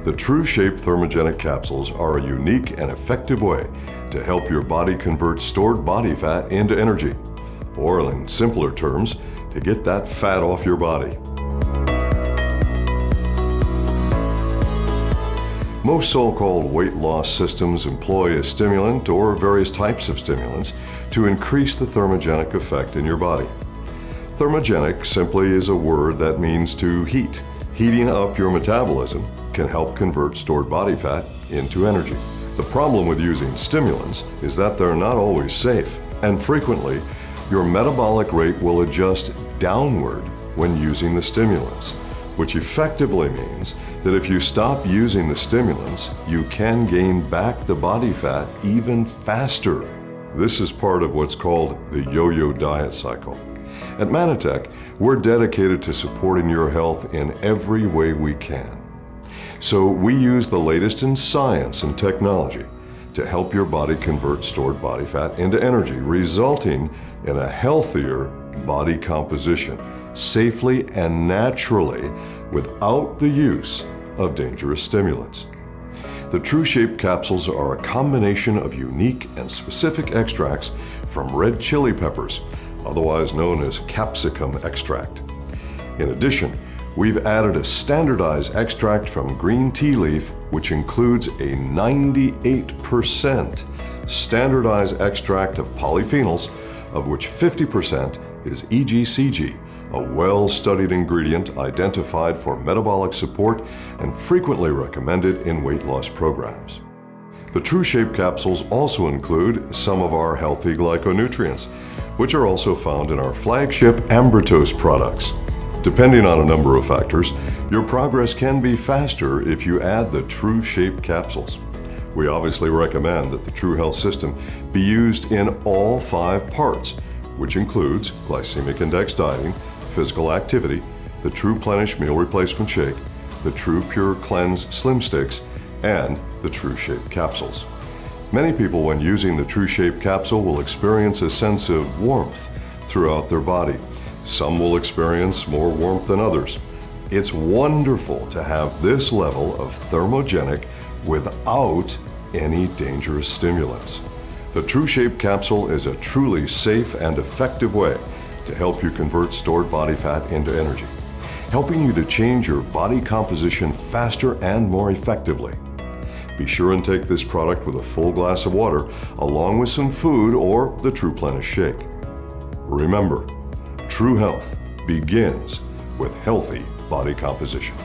The TruShape thermogenic capsules are a unique and effective way to help your body convert stored body fat into energy, or in simpler terms, to get that fat off your body. Most so-called weight loss systems employ a stimulant or various types of stimulants to increase the thermogenic effect in your body. Thermogenic simply is a word that means to heat. Heating up your metabolism can help convert stored body fat into energy. The problem with using stimulants is that they're not always safe, and frequently your metabolic rate will adjust downward when using the stimulants, which effectively means that if you stop using the stimulants, you can gain back the body fat even faster. This is part of what's called the yo-yo diet cycle. At Mannatech, we're dedicated to supporting your health in every way we can. So we use the latest in science and technology to help your body convert stored body fat into energy, resulting in a healthier body composition, safely and naturally without the use of dangerous stimulants. The TruShape capsules are a combination of unique and specific extracts from red chili peppers, otherwise known as capsicum extract. In addition, we've added a standardized extract from green tea leaf, which includes a 98% standardized extract of polyphenols, of which 50% is EGCG, a well-studied ingredient identified for metabolic support and frequently recommended in weight loss programs. The TruShape capsules also include some of our healthy glyconutrients, which are also found in our flagship Ambertose products. Depending on a number of factors, your progress can be faster if you add the TruShape capsules. We obviously recommend that the TruHealth system be used in all 5 parts, which includes glycemic index dieting, physical activity, the TruPlenish meal replacement shake, the TruPure Cleanse Slim Sticks, and the TruShape capsules. Many people, when using the TruShape capsule, will experience a sense of warmth throughout their body. Some will experience more warmth than others. It's wonderful to have this level of thermogenic without any dangerous stimulants. The TruShape capsule is a truly safe and effective way to help you convert stored body fat into energy, helping you to change your body composition faster and more effectively. Be sure and take this product with a full glass of water, along with some food or the TruPlenish shake. Remember, true health begins with healthy body composition.